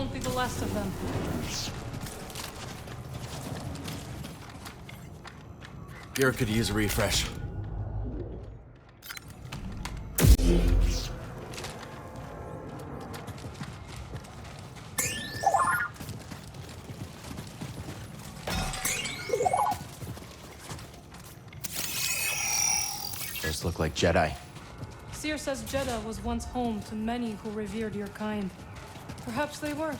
won't be the last of them. Garrett could use a refresh. Those look like Jedi. Seer says Jedi was once home to many who revered your kind. Perhaps they were.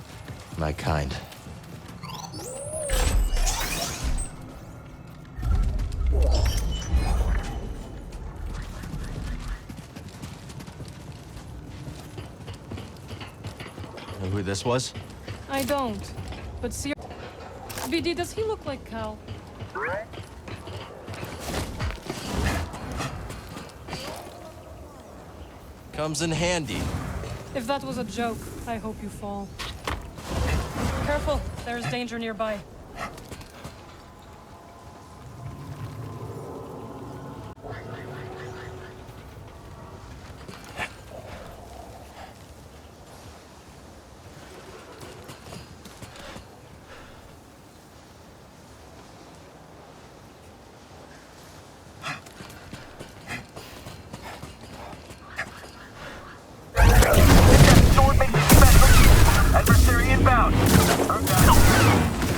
My kind. Know who this was? I don't. But Seer... BD, does he look like Cal? Comes in handy. If that was a joke, I hope you fall. Careful, there's danger nearby.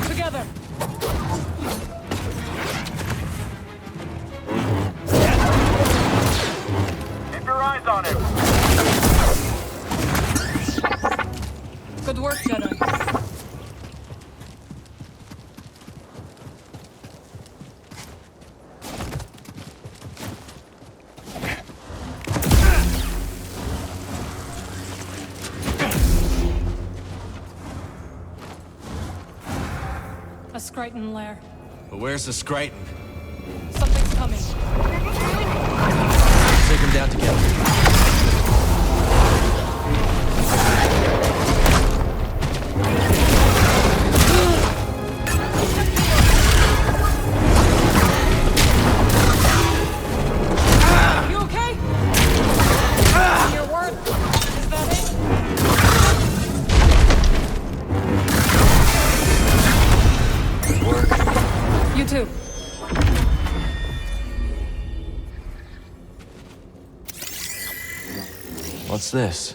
Together! Keep your eyes on him! Good work, Jedi. A Skriton lair. But where's the Skriton? Something's coming. Take them down together. You okay? Your word? Is that it? You too. What's this?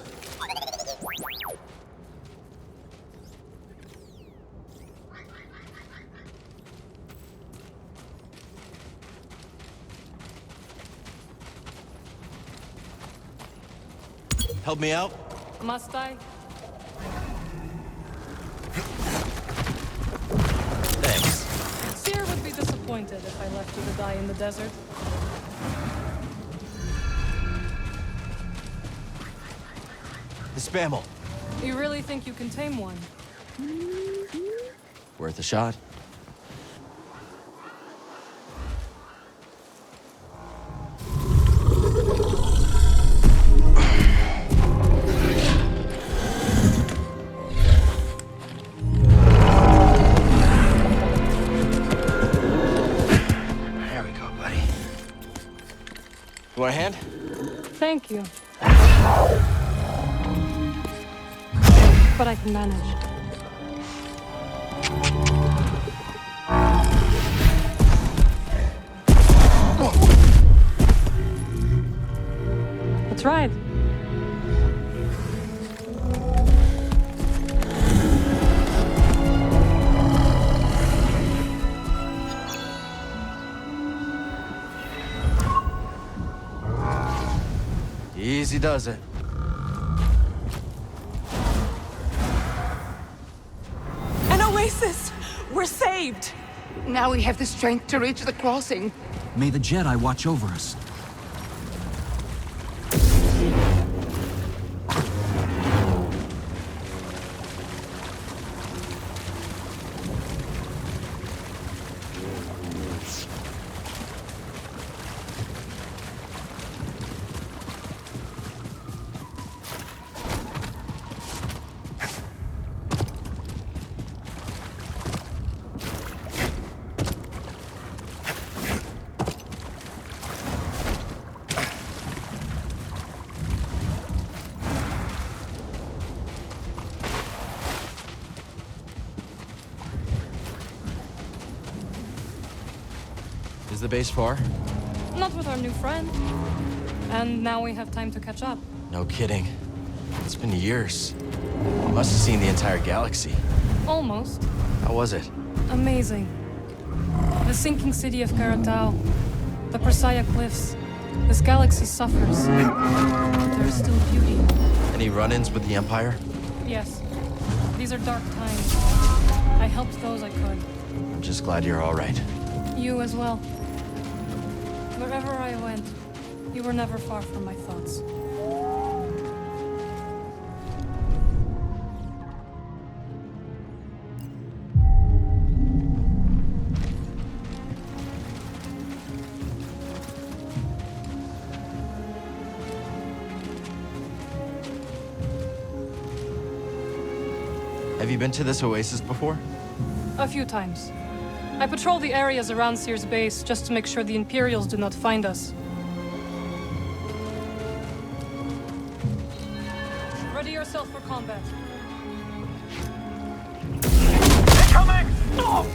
Help me out? Must I? Thanks. Seer would be disappointed if I left you to die in the desert. The Spammel. You really think you can tame one? Worth a shot. There we go, buddy. You want a hand? Thank you. But I can manage. That's right. Easy does it. An oasis! We're saved! Now we have the strength to reach the crossing. May the Jedi watch over us. the base far? Not with our new friend. And now we have time to catch up. No kidding. It's been years. You must have seen the entire galaxy. Almost. How was it? Amazing. The sinking city of Karatao. The Persaya cliffs. This galaxy suffers. But there is still beauty. Any run-ins with the Empire? Yes. These are dark times. I helped those I could. I'm just glad you're all right. You as well. Wherever I went, you were never far from my thoughts. Have you been to this oasis before? A few times. I patrol the areas around Seer's base just to make sure the Imperials do not find us. Ready yourself for combat. Incoming! Oh!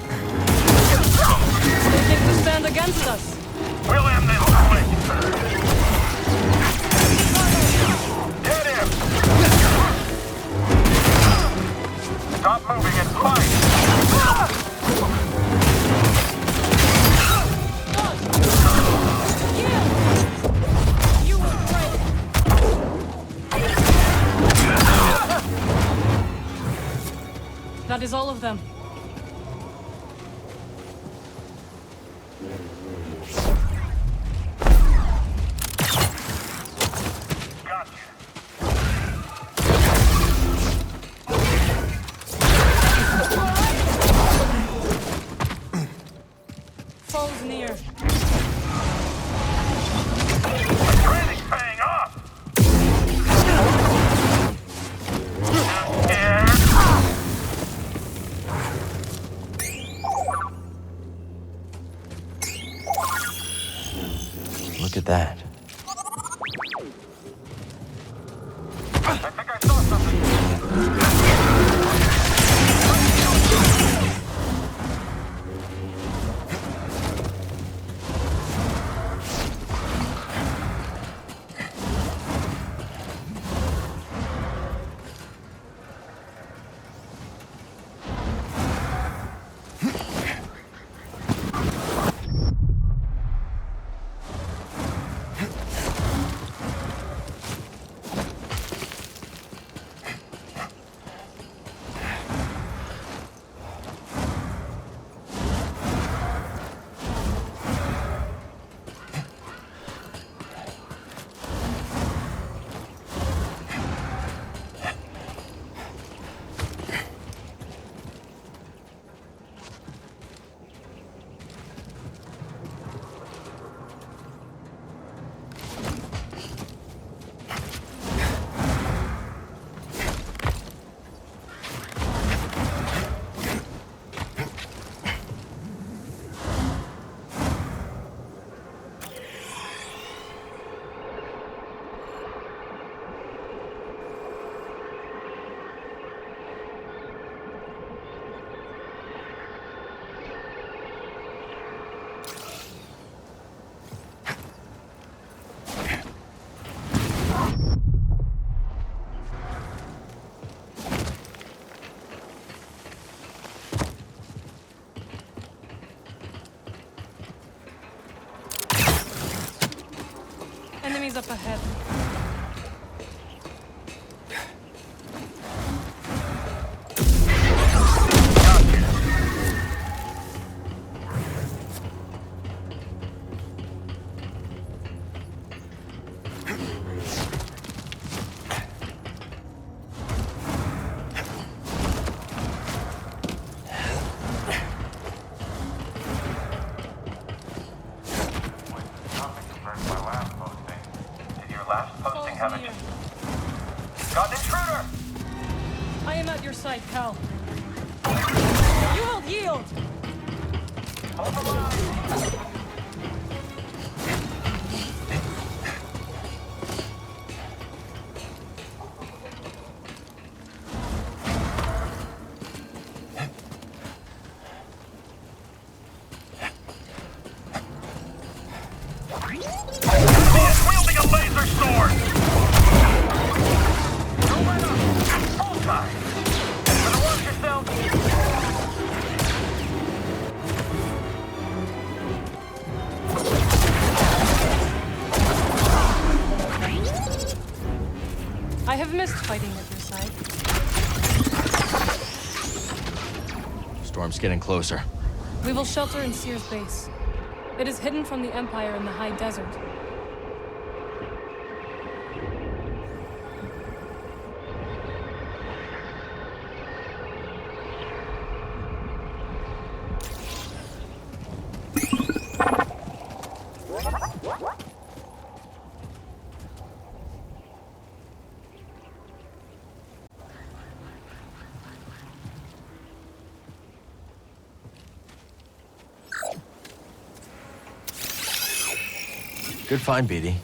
They think to stand against us. We'll end this quick! Get him! Stop moving and fight! You will break. That is all of them. Gotcha. Foes near. Training's paying off! Scared? Look at that. I think I saw something. Enemies up ahead. Nothing compared to my last posting. Did your last posting Foes have near. Got an intruder! I am at your side, Cal. You will yield! Hold the line! He's wielding a laser sword! Nowhere up! Full time! Better watch yourself! I have missed fighting at your side. Storm's getting closer. We will shelter in Seer's base. It is hidden from the Empire in the high desert. Good find, BD.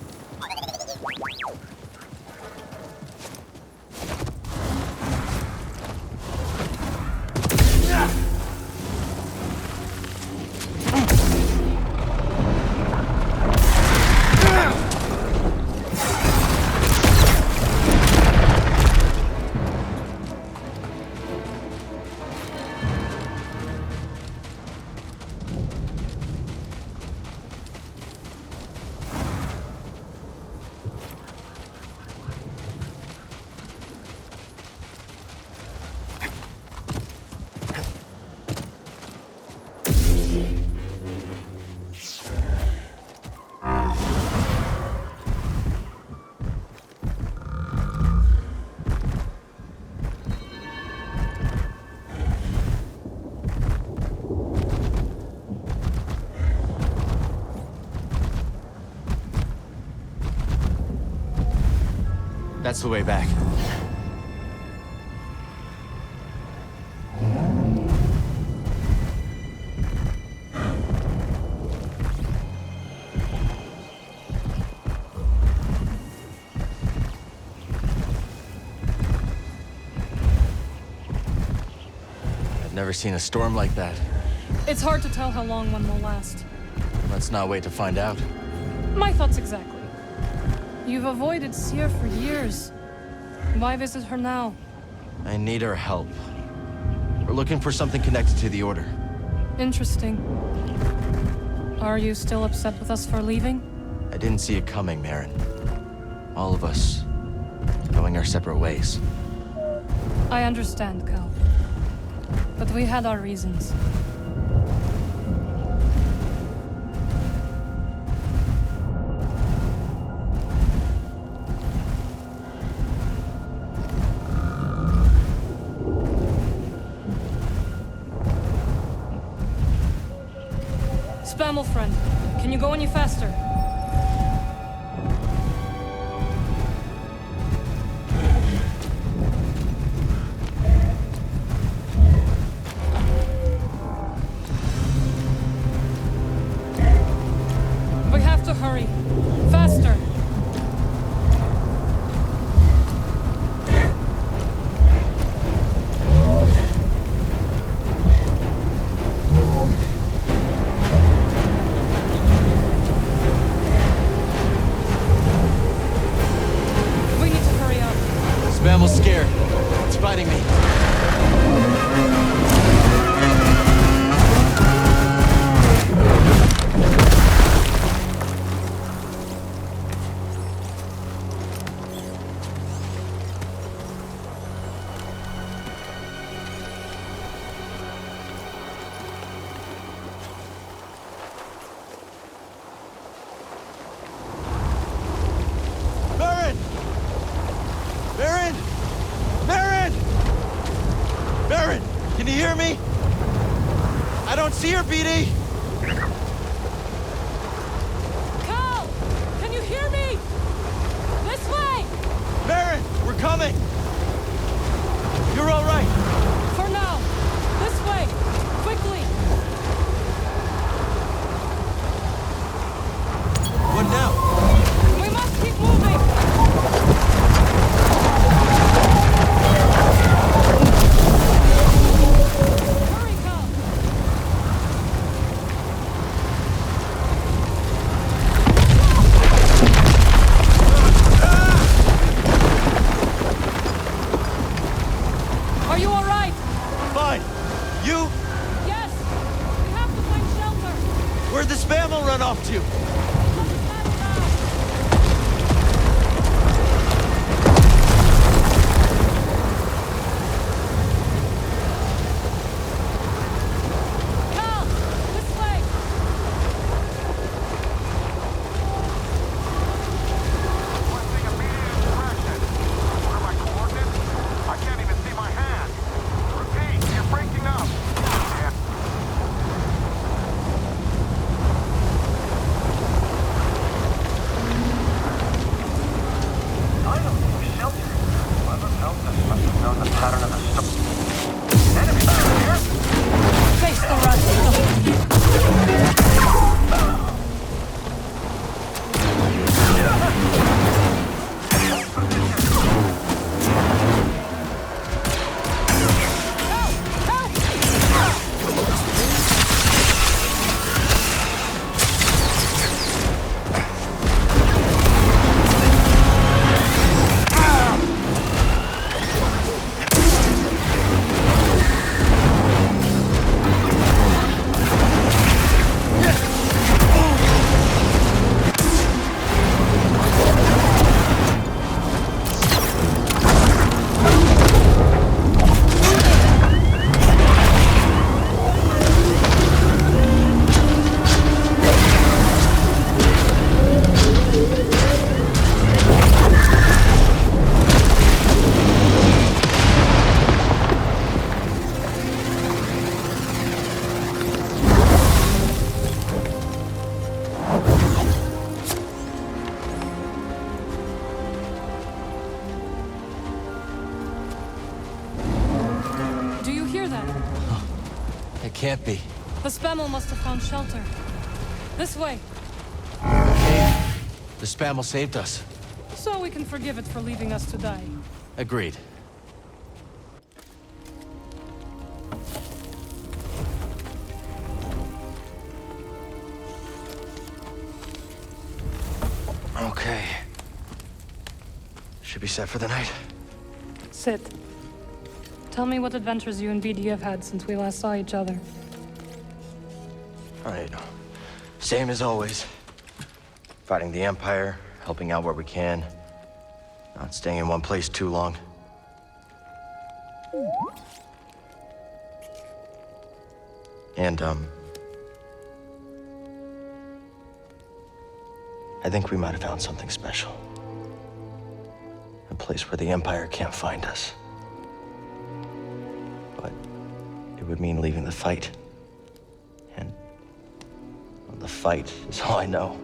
That's the way back. I've never seen a storm like that. It's hard to tell how long one will last. Let's not wait to find out. My thoughts exactly. You've avoided Seer for years. Why visit her now? I need her help. We're looking for something connected to the Order. Interesting. Are you still upset with us for leaving? I didn't see it coming, Marin. All of us going our separate ways. I understand, Cal. But we had our reasons. Spammel friend, can you go any faster? We have to hurry. Faster! We need to hurry up. Spammel's scared. It's fighting me. Marin! Marin! Marin! Marin! Can you hear me? I don't see her, BD! Cal! Can you hear me? This way! Marin! We're coming! You're all right! For now! This way! Quickly! What now? We must keep moving! Hurry, Cal! It can't be. The Spammel must have found shelter. This way. The Spammel saved us. So we can forgive it for leaving us to die. Agreed. Okay. Should be set for the night. Sit. Tell me what adventures you and BD have had since we last saw each other. Alright. Same as always. Fighting the Empire, helping out where we can. Not staying in one place too long. And, I think we might have found something special. A place where the Empire can't find us. But it would mean leaving the fight. And well, the fight is all I know.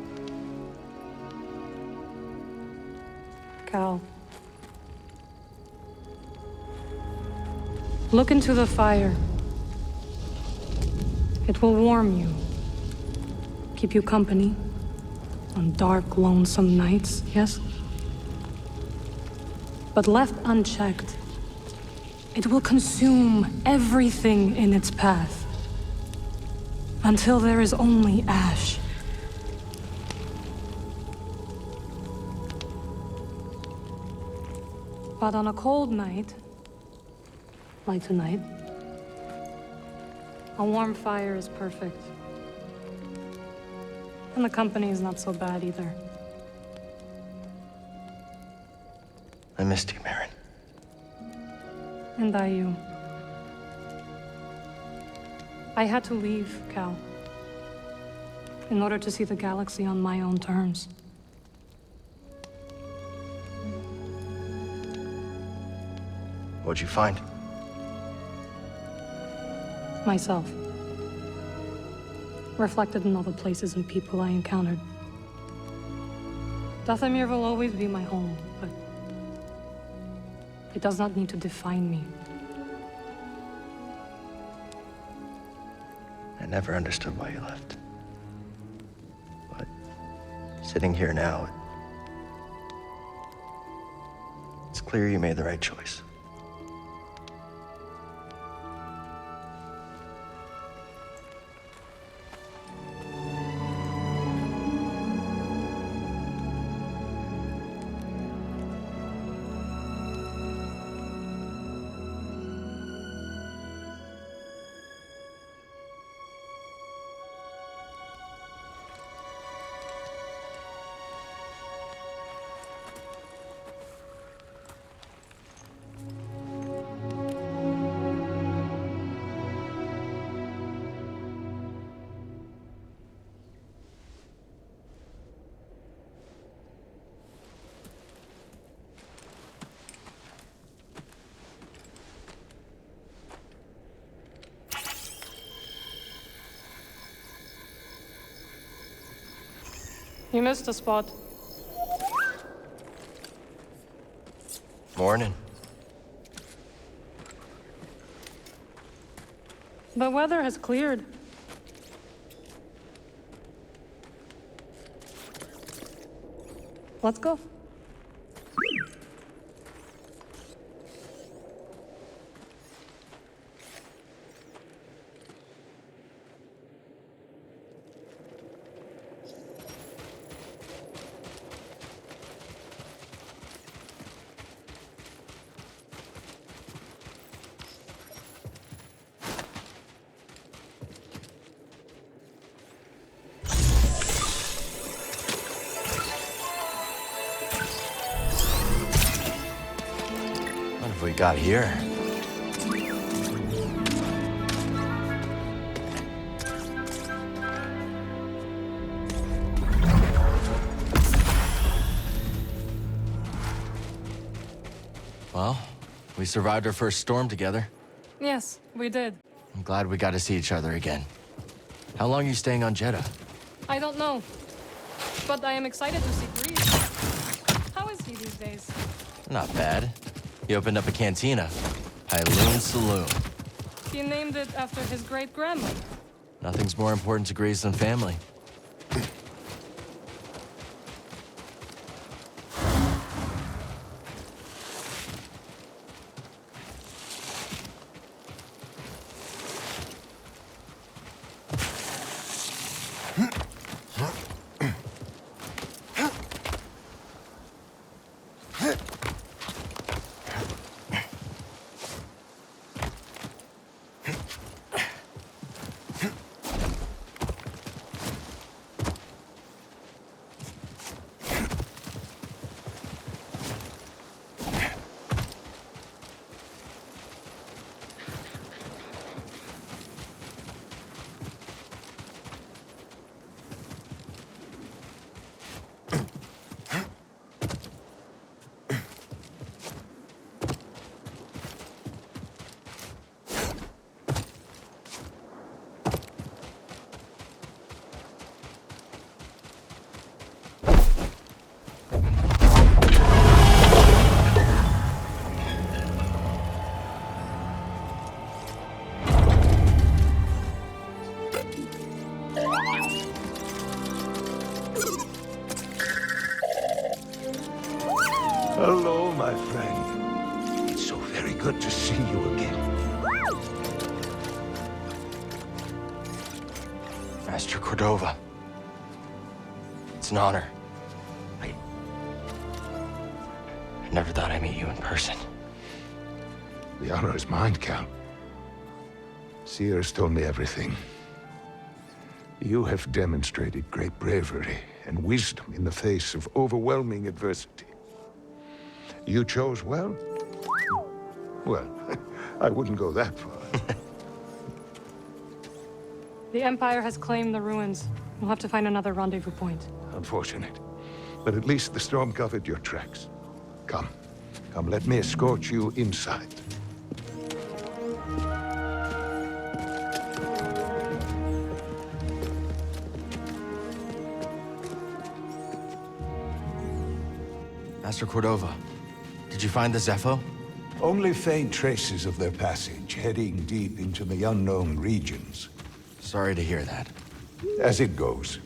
Cal. Look into the fire. It will warm you. Keep you company. On dark, lonesome nights, yes? But left unchecked, it will consume everything in its path. Until there is only ash. But on a cold night, like tonight, a warm fire is perfect. And the company is not so bad either. I missed you, Marin. And I you. I had to leave, Cal. In order to see the galaxy on my own terms. What'd you find? Myself. Reflected in all the places and people I encountered. Dathomir will always be my home, but it does not need to define me. I never understood why you left. But sitting here now, it's clear you made the right choice. You missed a spot. Morning. The weather has cleared. Let's go. What have we got here? Well, we survived our first storm together. Yes, we did. I'm glad we got to see each other again. How long are you staying on Jeddah? I don't know. But I am excited to see Greece. How is he these days? Not bad. He opened up a cantina. Hyloon Saloon. He named it after his great-grandmother. Nothing's more important to Greece than family. Hello, my friend. It's so very good to see you again. Master Cordova. It's an honor. I never thought I'd meet you in person. The honor is mine, Cal. Seers told me everything. You have demonstrated great bravery and wisdom in the face of overwhelming adversity. You chose well? Well, I wouldn't go that far. The Empire has claimed the ruins. We'll have to find another rendezvous point. Unfortunate. But at least the storm covered your tracks. Come. Come, let me escort you inside. Master Cordova, did you find the Zepho? Only faint traces of their passage, heading deep into the unknown regions. Sorry to hear that. As it goes.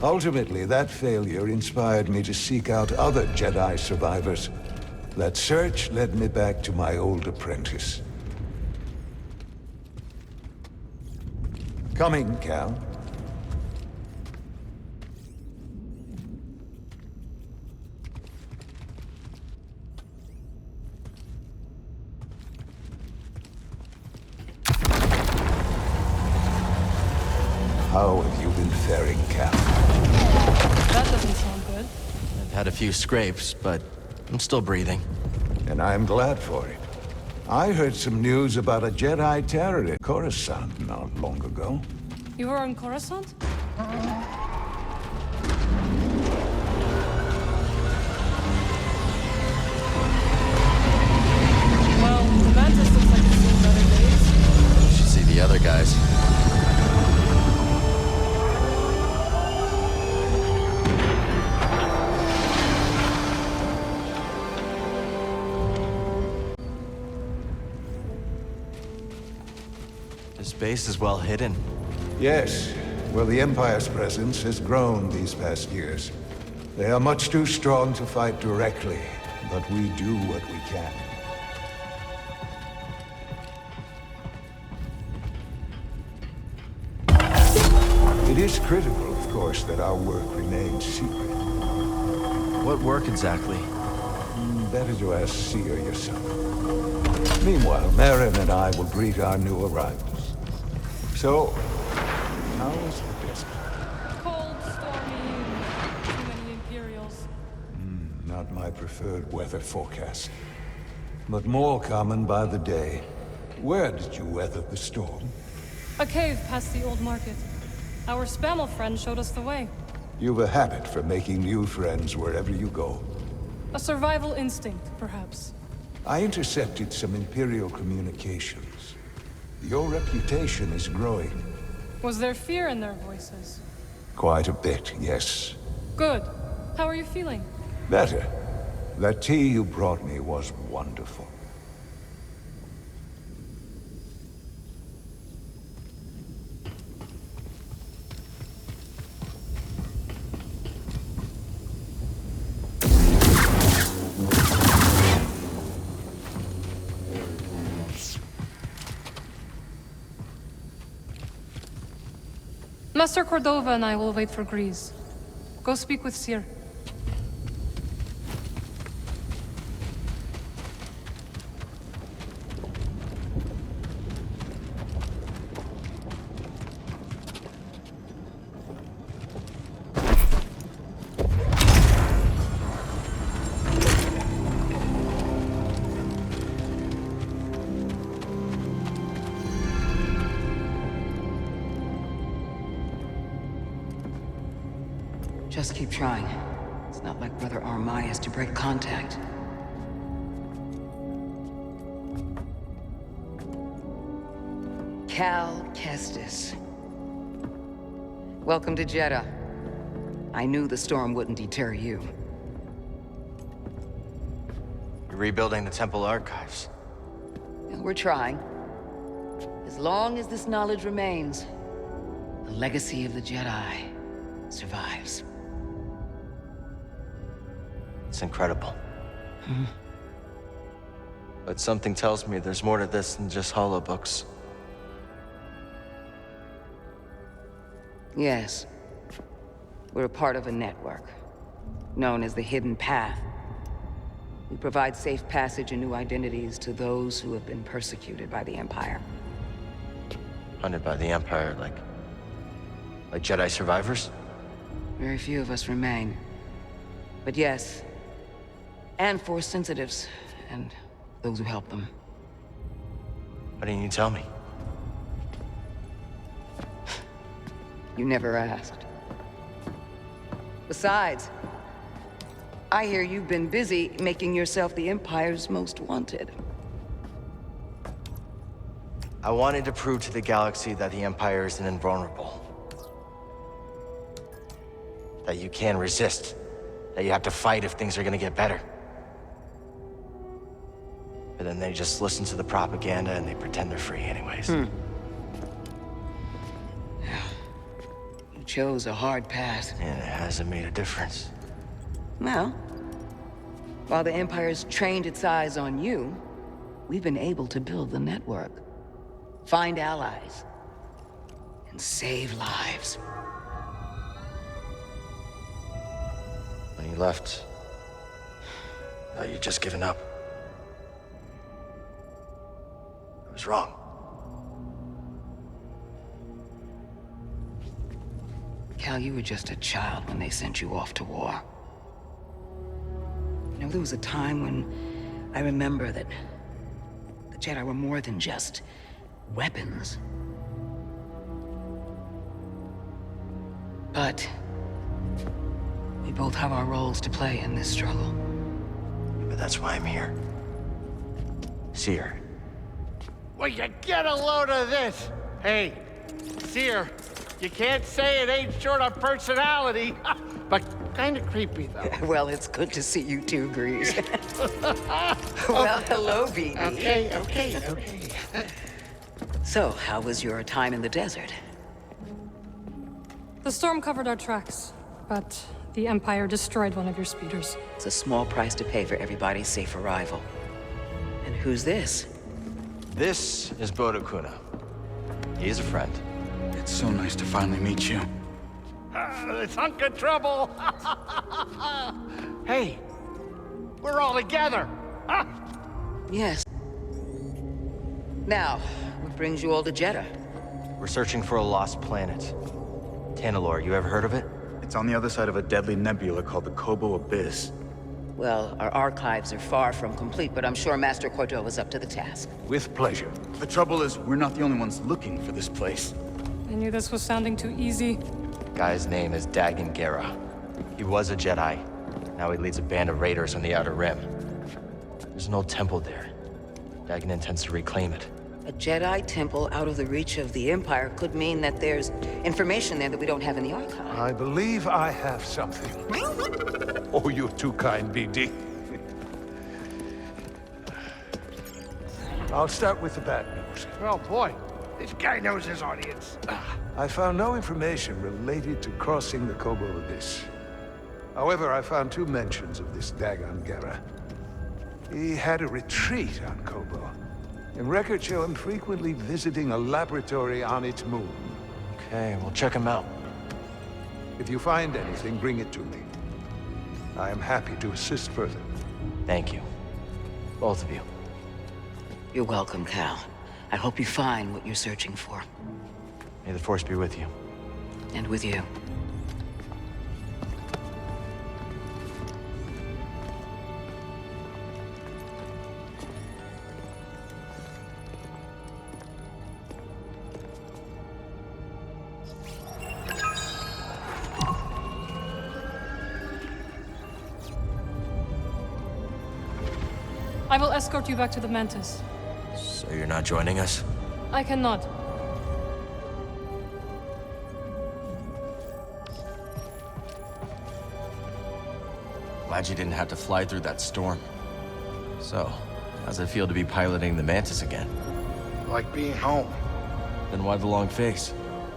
Ultimately, that failure inspired me to seek out other Jedi survivors. That search led me back to my old apprentice. Coming, Cal. How have you been faring, Cal? That doesn't sound good. I've had a few scrapes, but I'm still breathing. And I'm glad for it. I heard some news about a Jedi terror in Coruscant not long ago. You were on Coruscant? Well, the Mantis looks like it's seen better days. You should see the other guys. This base is well hidden. Yes. Well, the Empire's presence has grown these past years. They are much too strong to fight directly, but we do what we can. It is critical, of course, that our work remains secret. What work exactly? Better to ask Seer yourself. Meanwhile, Marin and I will greet our new arrivals. So, how is the desert? Cold, stormy, too many Imperials. Not my preferred weather forecast, but more common by the day. Where did you weather the storm? A cave past the old market. Our Spammel friend showed us the way. You've a habit for making new friends wherever you go. A survival instinct, perhaps. I intercepted some Imperial communications. Your reputation is growing. Was there fear in their voices? Quite a bit, yes. Good. How are you feeling? Better. That tea you brought me was wonderful. Master Cordova and I will wait for Grease. Go speak with Seer. Just keep trying. It's not like Brother Armai is to break contact. Cal Kestis. Welcome to Jeddah. I knew the storm wouldn't deter you. You're rebuilding the temple archives. And we're trying. As long as this knowledge remains, the legacy of the Jedi survives. It's incredible. But something tells me there's more to this than just holobooks. Yes. We're a part of a network, known as the Hidden Path. We provide safe passage and new identities to those who have been persecuted by the Empire. Hunted by the Empire, like Jedi survivors? Very few of us remain. But yes, and Force sensitives, and those who help them. Why didn't you tell me? You never asked. Besides, I hear you've been busy making yourself the Empire's most wanted. I wanted to prove to the galaxy that the Empire isn't invulnerable. That you can resist. That you have to fight if things are gonna get better. But then they just listen to the propaganda and they pretend they're free anyways. You chose a hard path. And it hasn't made a difference. Well, while the Empire's trained its eyes on you, we've been able to build the network, find allies, and save lives. When you left, I thought you'd just given up. I was wrong. Cal, you were just a child when they sent you off to war. You know, there was a time when I remember that the Jedi were more than just weapons. But we both have our roles to play in this struggle. But that's why I'm here. Seer. Will you get a load of this? Hey, Seer, you can't say it ain't short of personality, but kind of creepy, though. Well, it's good to see you too, Grease. Well, hello, BD. Okay. So, how was your time in the desert? The storm covered our tracks, but The Empire destroyed one of your speeders. It's a small price to pay for everybody's safe arrival. And who's this? This is Bodo Kuna. He's a friend. It's so nice to finally meet you. This hunk of trouble. Hey, we're all together. Huh? Yes. Now, what brings you all to Jeddah? We're searching for a lost planet. Tanalorr, you ever heard of it? It's on the other side of a deadly nebula called the Kobo Abyss. Well, our archives are far from complete, but I'm sure Master Cordova's up to the task. With pleasure. The trouble is, we're not the only ones looking for this place. I knew this was sounding too easy. Guy's name is Dagan Gera. He was a Jedi. Now he leads a band of raiders on the Outer Rim. There's an old temple there. Dagan intends to reclaim it. A Jedi temple out of the reach of the Empire could mean that there's information there that we don't have in the archive. I believe I have something. Oh, you're too kind, BD. I'll start with the bad news. Oh boy, this guy knows his audience. I found no information related to crossing the Kobo Abyss. However, I found 2 mentions of this Dagan Gera. He had a retreat on Kobo, and records show him frequently visiting a laboratory on its moon. Okay, we'll check him out. If you find anything, bring it to me. I am happy to assist further. Thank you. Both of you. You're welcome, Cal. I hope you find what you're searching for. May the Force be with you. And with you. I will escort you back to the Mantis. So you're not joining us? I cannot. Glad you didn't have to fly through that storm. So, how's it feel to be piloting the Mantis again? Like being home. Then why the long face?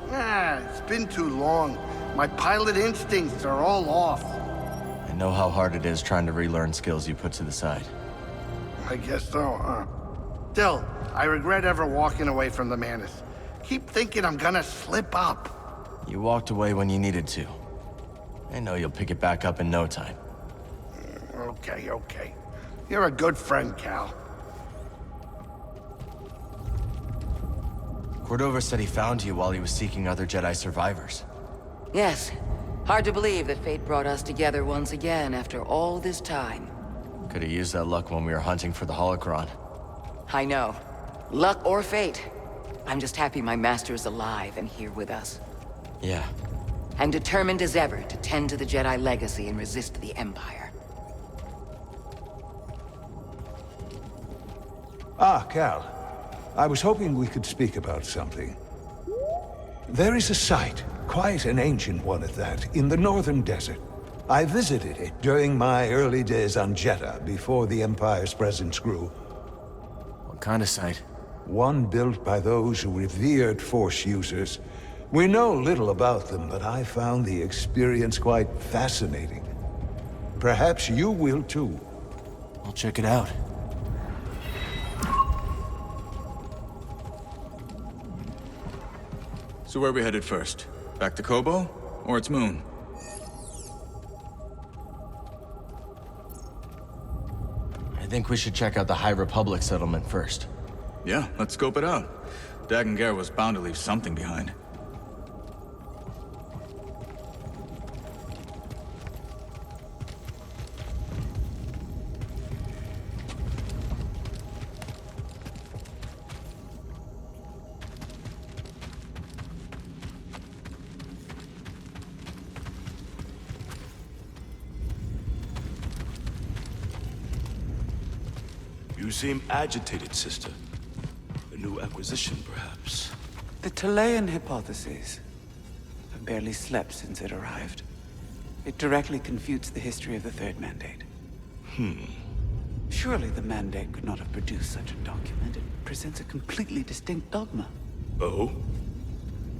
It's been too long. My pilot instincts are all off. I know how hard it is trying to relearn skills you put to the side. I guess so, huh? Still, I regret ever walking away from the Mantis. Keep thinking I'm gonna slip up. You walked away when you needed to. I know you'll pick it back up in no time. Okay. You're a good friend, Cal. Cordova said he found you while he was seeking other Jedi survivors. Yes. Hard to believe that fate brought us together once again after all this time. Could have used that luck when we were hunting for the holocron. I know. Luck or fate. I'm just happy my master is alive and here with us. Yeah. I'm determined as ever to tend to the Jedi legacy and resist the Empire. Ah, Cal. I was hoping we could speak about something. There is a site, quite an ancient one at that, in the northern desert. I visited it during my early days on Jeddah, before the Empire's presence grew. What kind of site? One built by those who revered Force users. We know little about them, but I found the experience quite fascinating. Perhaps you will too. I'll check it out. So where are we headed first? Back to Kobo? Or its moon? I think we should check out the High Republic settlement first. Yeah, let's scope it out. Dagan Gera was bound to leave something behind. You seem agitated, sister. A new acquisition, perhaps. The Talayan hypothesis. I've barely slept since it arrived. It directly confutes the history of the Third Mandate. Surely the Mandate could not have produced such a document. It presents a completely distinct dogma. Oh?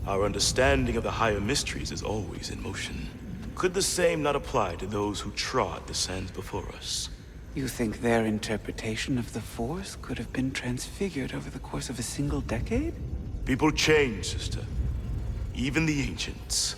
Our understanding of the higher mysteries is always in motion. Could the same not apply to those who trod the sands before us? You think their interpretation of the Force could have been transfigured over the course of a single decade? People change, sister. Even the ancients.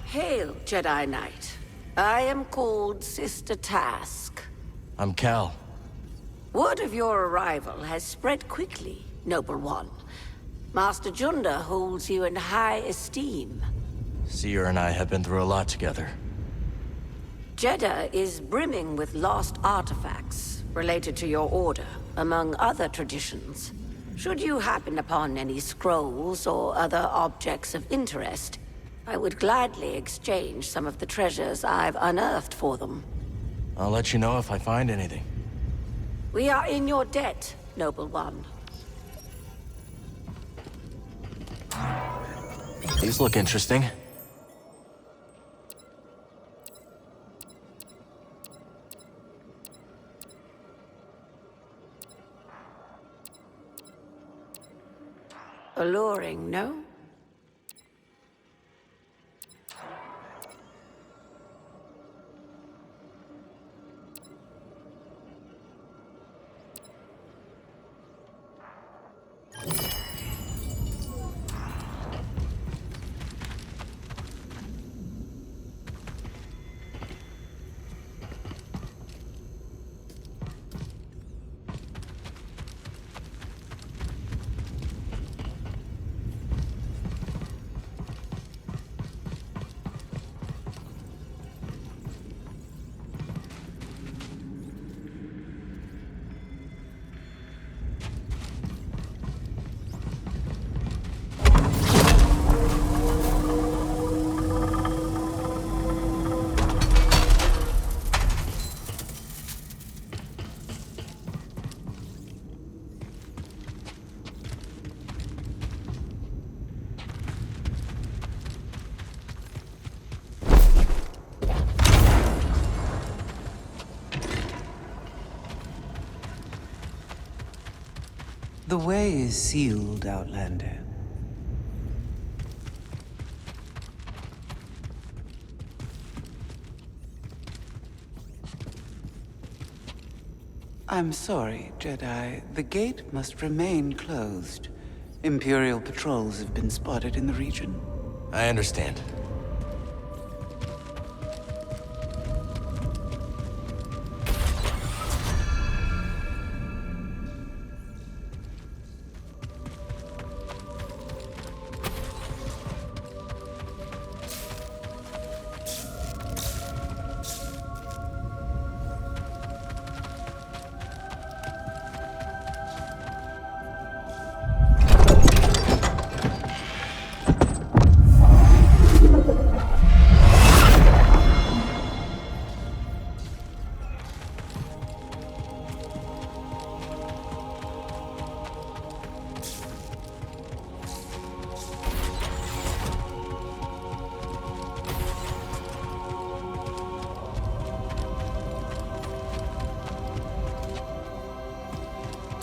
Hail, Jedi Knight. I am called Sister Task. I'm Cal. Word of your arrival has spread quickly, Noble One. Master Junda holds you in high esteem. Seer and I have been through a lot together. Jeddah is brimming with lost artifacts related to your order, among other traditions. Should you happen upon any scrolls or other objects of interest, I would gladly exchange some of the treasures I've unearthed for them. I'll let you know if I find anything. We are in your debt, Noble One. These look interesting. Alluring, no? The way is sealed, Outlander. I'm sorry, Jedi. The gate must remain closed. Imperial patrols have been spotted in the region. I understand.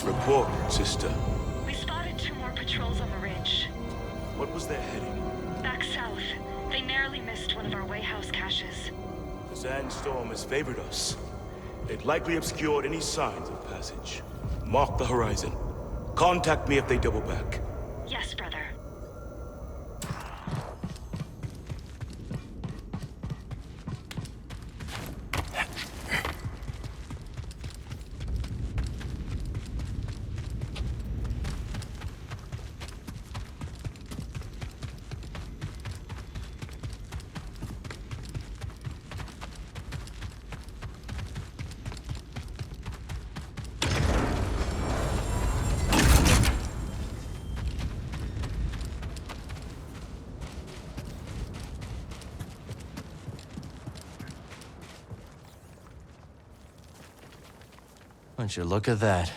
Report, sister. We spotted 2 more patrols on the ridge. What was their heading? Back south. They narrowly missed one of our Wayhouse caches. The sandstorm has favored us. It likely obscured any signs of passage. Mark the horizon. Contact me if they double back. Yes, brother. Won't you look at that?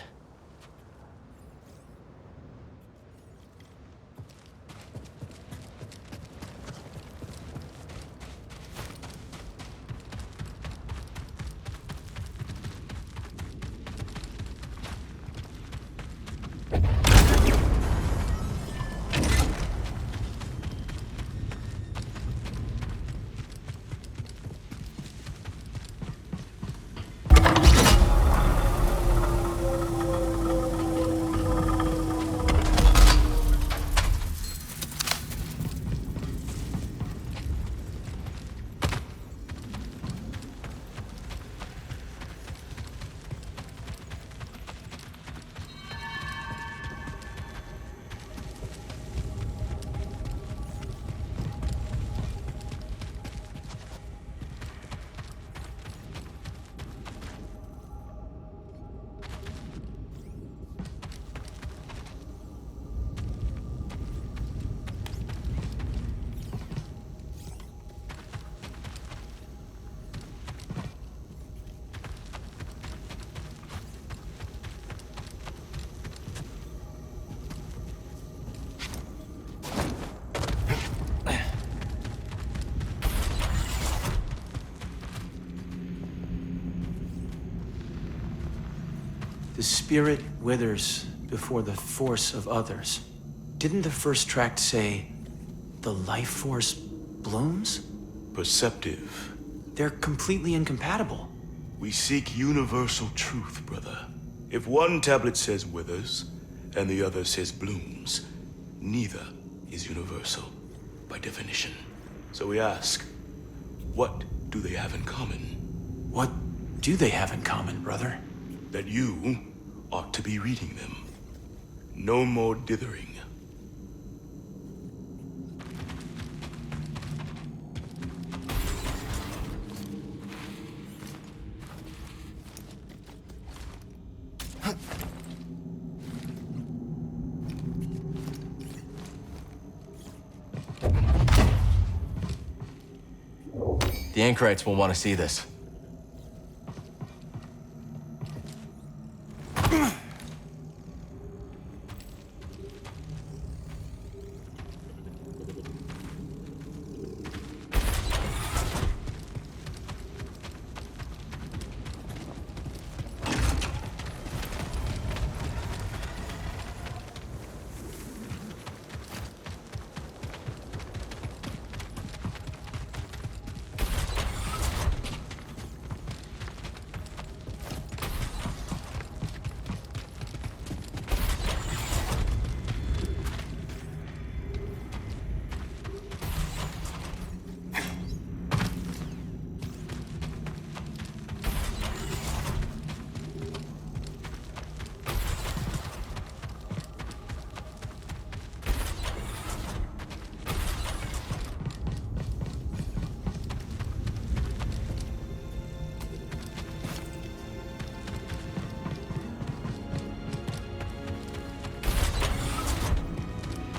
The spirit withers before the force of others. Didn't the first tract say, the life force blooms? Perceptive. They're completely incompatible. We seek universal truth, brother. If one tablet says withers, and the other says blooms, neither is universal, by definition. So we ask, what do they have in common? What do they have in common, brother? That you ought to be reading them. No more dithering. The anchorites will want to see this.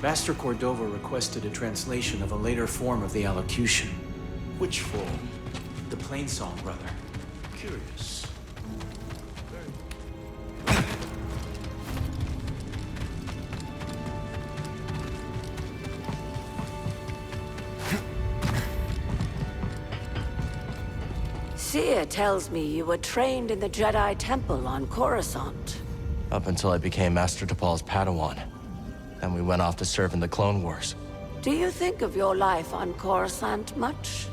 Master Cordova requested a translation of a later form of the allocution. Which form? The plain song, brother. Curious. Seer tells me you were trained in the Jedi Temple on Coruscant. Up until I became Master Tapal's Padawan. Then we went off to serve in the Clone Wars. Do you think of your life on Coruscant much?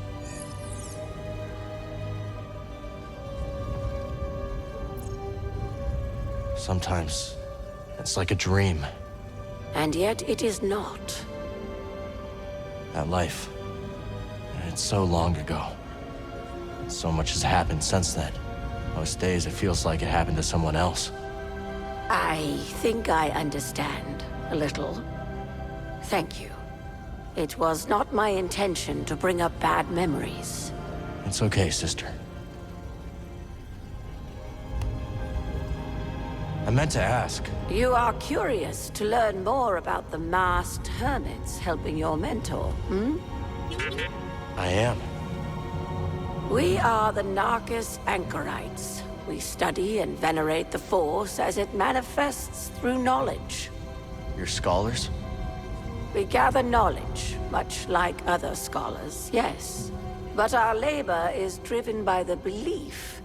Sometimes, it's like a dream. And yet it is not. That life, it's so long ago. So much has happened since then. Most days it feels like it happened to someone else. I think I understand. A little. Thank you. It was not my intention to bring up bad memories. It's okay, sister. I meant to ask. You are curious to learn more about the masked hermits helping your mentor, hmm? I am. We are the Narcus Anchorites. We study and venerate the Force as it manifests through knowledge. You're scholars? We gather knowledge, much like other scholars, yes. But our labor is driven by the belief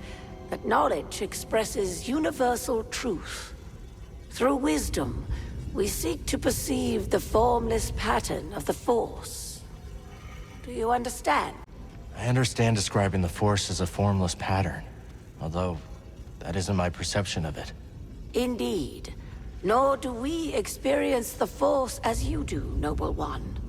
that knowledge expresses universal truth. Through wisdom, we seek to perceive the formless pattern of the Force. Do you understand? I understand describing the Force as a formless pattern, although that isn't my perception of it. Indeed. Nor do we experience the Force as you do, Noble One.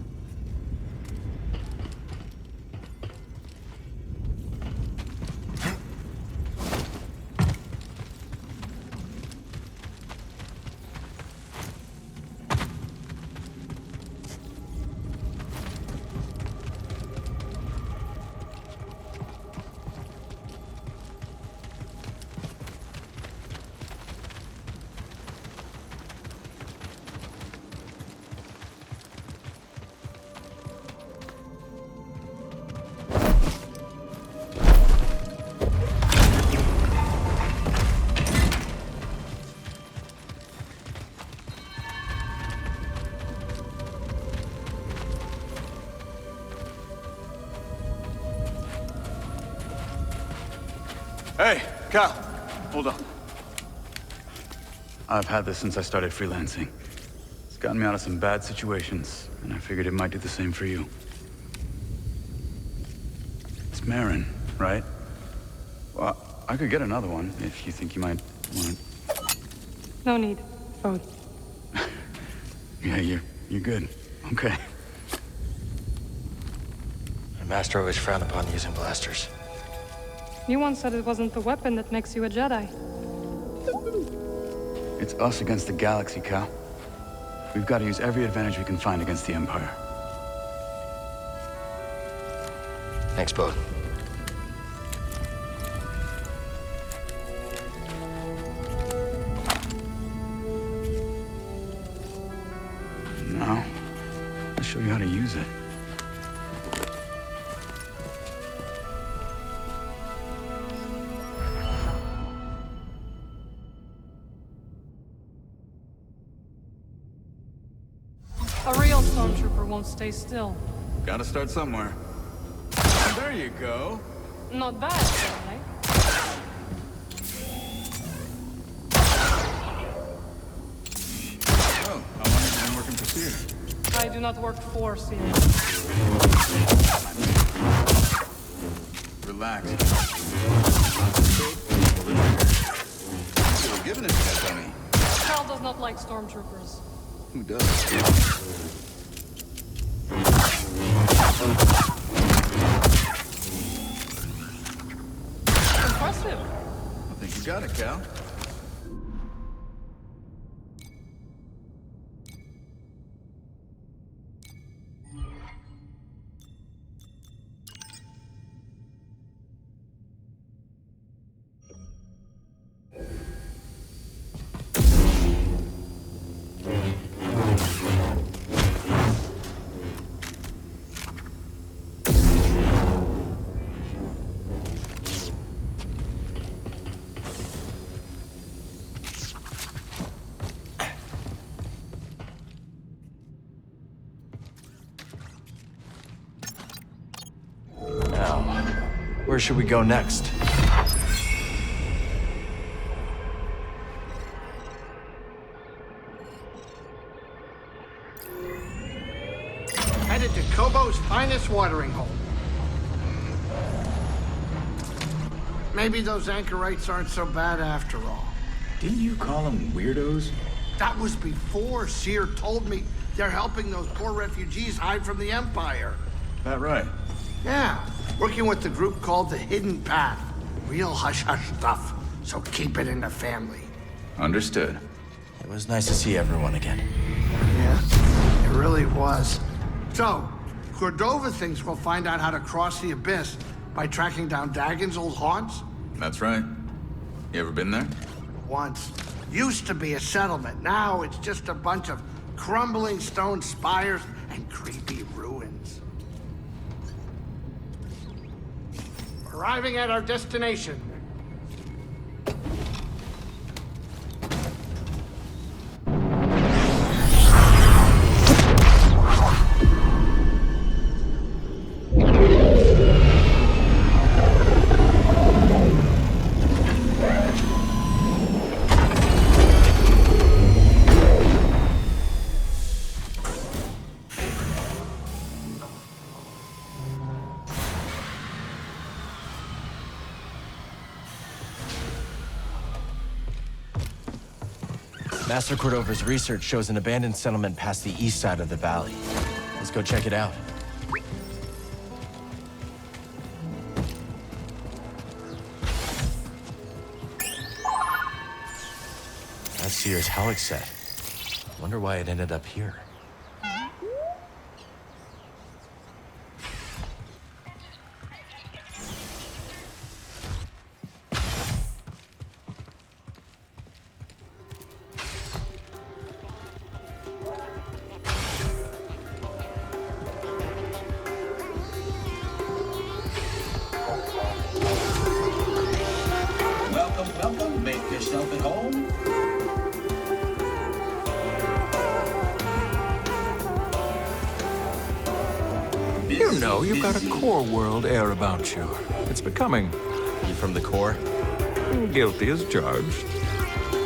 Hey, Cal, hold on. I've had this since I started freelancing. It's gotten me out of some bad situations, and I figured it might do the same for you. It's Marin, right? Well, I could get another one if you think you might want it. No need. Oh. Yeah, you're good. Okay. My master always frowned upon using blasters. You once said it wasn't the weapon that makes you a Jedi. It's us against the galaxy, Cal. We've got to use every advantage we can find against the Empire. Thanks, Bode. Now, I'll show you how to use it. A real stormtrooper won't stay still. Gotta start somewhere. There you go. Not bad, Jedi. Oh, how long have you been working for Seer? I do not work for Seer. Relax. You're giving it to that dummy. Cal does not like stormtroopers. Who does? Impressive. I think you got it, Cal. Where should we go next? Headed to Kobo's finest watering hole. Maybe those anchorites aren't so bad after all. Didn't you call them weirdos? That was before Seer told me they're helping those poor refugees hide from the Empire. That right? Yeah, working with the group called the Hidden Path. Real hush-hush stuff, so keep it in the family. Understood. It was nice to see everyone again. Yeah, it really was. So, Cordova thinks we'll find out how to cross the Abyss by tracking down Dagon's old haunts? That's right. You ever been there? Once. Used to be a settlement. Now it's just a bunch of crumbling stone spires and creepy ruins. Arriving at our destination. Master Cordova's research shows an abandoned settlement past the east side of the valley. Let's go check it out. That's Seer's Helix set. Wonder why it ended up here. Welcome. Make yourself at home. You know, you've got a core world air about you. It's becoming. You from the core? Guilty as charged.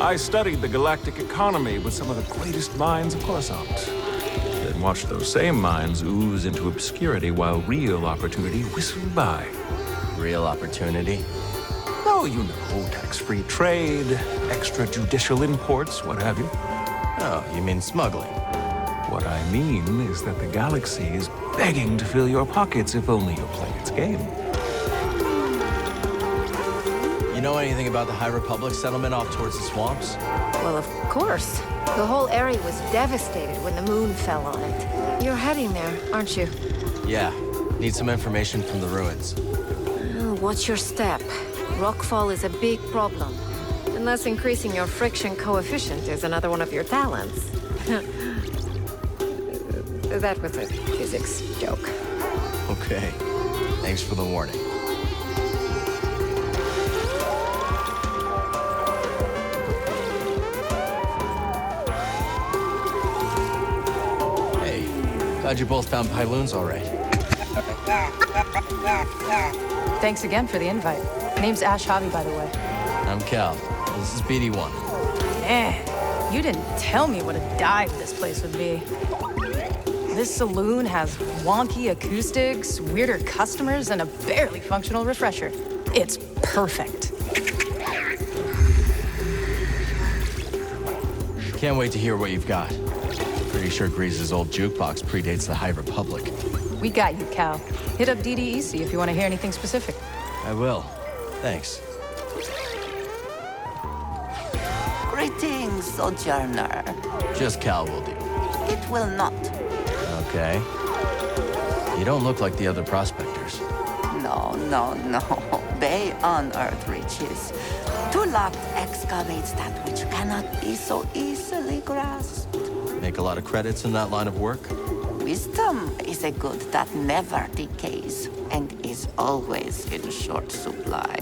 I studied the galactic economy with some of the greatest minds of Coruscant. Then watched those same minds ooze into obscurity while real opportunity whistled by. Real opportunity? Oh, you know, tax-free trade, extrajudicial imports, what have you. Oh, you mean smuggling? What I mean is that the galaxy is begging to fill your pockets if only you play its game. You know anything about the High Republic settlement off towards the swamps? Well, of course. The whole area was devastated when the moon fell on it. You're heading there, aren't you? Yeah. Need some information from the ruins. Well, watch your step. Rockfall is a big problem. Unless increasing your friction coefficient is another one of your talents. That was a physics joke. Okay. Thanks for the warning. Hey, glad you both found Pyloons all right. Thanks again for the invite. Name's Ash Hobby, by the way. I'm Cal. This is BD1. Man, you didn't tell me what a dive this place would be. This saloon has wonky acoustics, weirder customers, and a barely functional refresher. It's perfect. Can't wait to hear what you've got. Pretty sure Grease's old jukebox predates the High Republic. We got you, Cal. Hit up DDEC if you want to hear anything specific. I will. Thanks. Greetings, Sojourner. Just Cal will do. It will not. Okay. You don't look like the other prospectors. No. They unearth riches. Tulak excavates that which cannot be so easily grasped. Make a lot of credits in that line of work? Wisdom is a good that never decays and is always in short supply.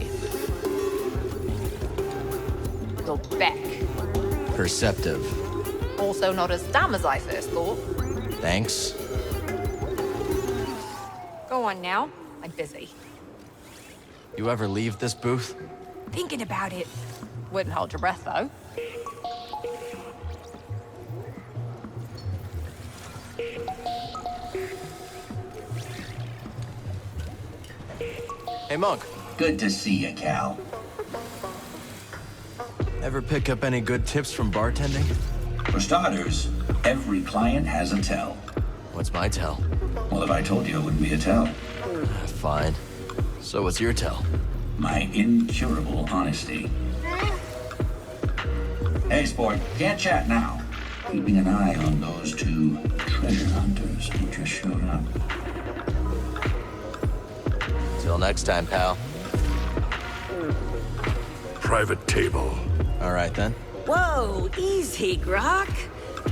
Go back. Perceptive. Also not as dumb as I first thought. Thanks. Go on now. I'm busy. You ever leave this booth? Thinking about it. Wouldn't hold your breath, though. Hey, Monk. Good to see you, Cal. Ever pick up any good tips from bartending? For starters, every client has a tell. What's my tell? Well, if I told you, it wouldn't be a tell. Fine. So what's your tell? My incurable honesty. Hey, sport, can't chat now. Keeping an eye on those two treasure hunters who just showed up. Till next time, pal. Private table. All right, then. Whoa, easy, Grok.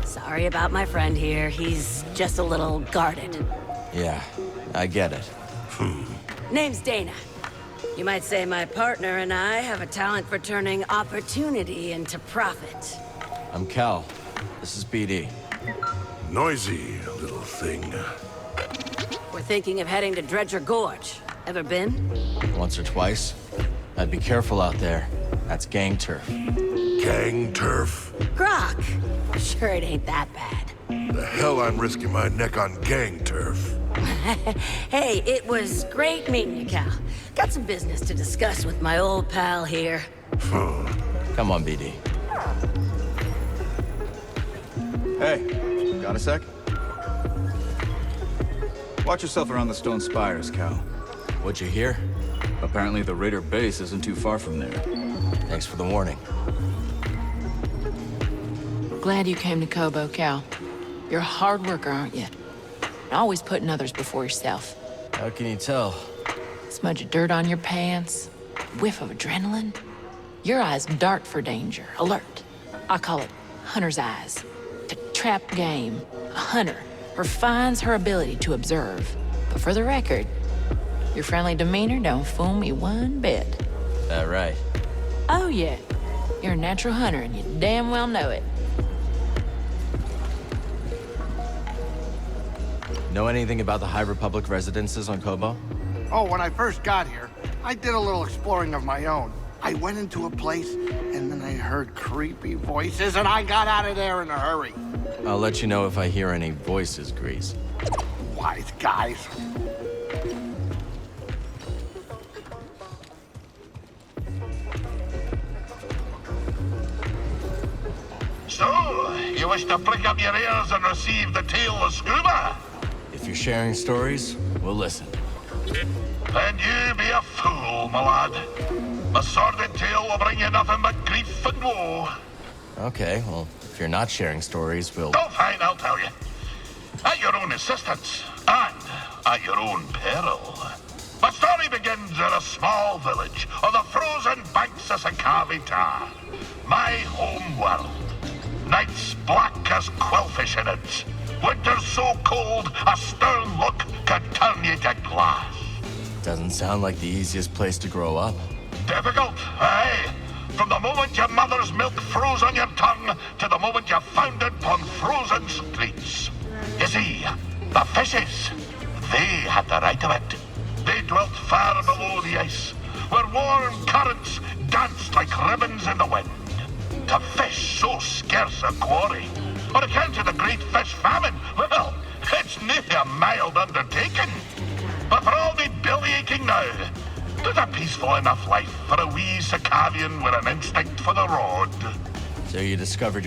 Sorry about my friend here. He's just a little guarded. Yeah, I get it. Name's Dana. You might say my partner and I have a talent for turning opportunity into profit. I'm Cal. This is BD. Noisy little thing. We're thinking of heading to Dredger Gorge. Ever been? Once or twice. I'd be careful out there. That's gang turf. Gang turf? Grok! Sure it ain't that bad. The hell I'm risking my neck on gang turf. Hey, it was great meeting you, Cal. Got some business to discuss with my old pal here. Come on, BD. Hey, got a sec? Watch yourself around the stone spires, Cal. What'd you hear? Apparently the Raider base isn't too far from there. Thanks for the warning. Glad you came to Kobo, Cal. You're a hard worker, aren't you? Always putting others before yourself. How can you tell? Smudge of dirt on your pants, whiff of adrenaline. Your eyes dart for danger, alert. I call it hunter's eyes. To trap game, a hunter refines her ability to observe. But for the record, your friendly demeanor don't fool me one bit. That right? Oh yeah, you're a natural hunter and you damn well know it. Know anything about the High Republic residences on Kobo? Oh, when I first got here, I did a little exploring of my own. I went into a place, and then I heard creepy voices, and I got out of there in a hurry. I'll let you know if I hear any voices, Grease. Wise guys. So, you wish to prick up your ears and receive the tale of Scuba? If you're sharing stories, we'll listen. Then you be a fool, my lad. A sordid tale will bring you nothing but grief and woe. Okay, well, if you're not sharing stories, we'll... Oh, fine, I'll tell you. At your own insistence, and at your own peril. My story begins in a small village on the frozen banks of Sakavita, my home world. Nights black as quillfish in it. Winters so cold, a stern look could turn you to glass. Doesn't sound like the easiest place to grow up. Difficult, aye. From the moment your mother's milk froze on your tongue to the moment you foundered upon frozen streets. You see, the fishes, they had the right of it. They dwelt far below the ice, where warm currents danced like ribbons in the wind. To fish so scarce a quarry, on account of the great fish famine, well, it's nearly a mild undertaking. But for all me belly aching now, there's a peaceful enough life for a wee Sakavian with an instinct for the road. So you discovered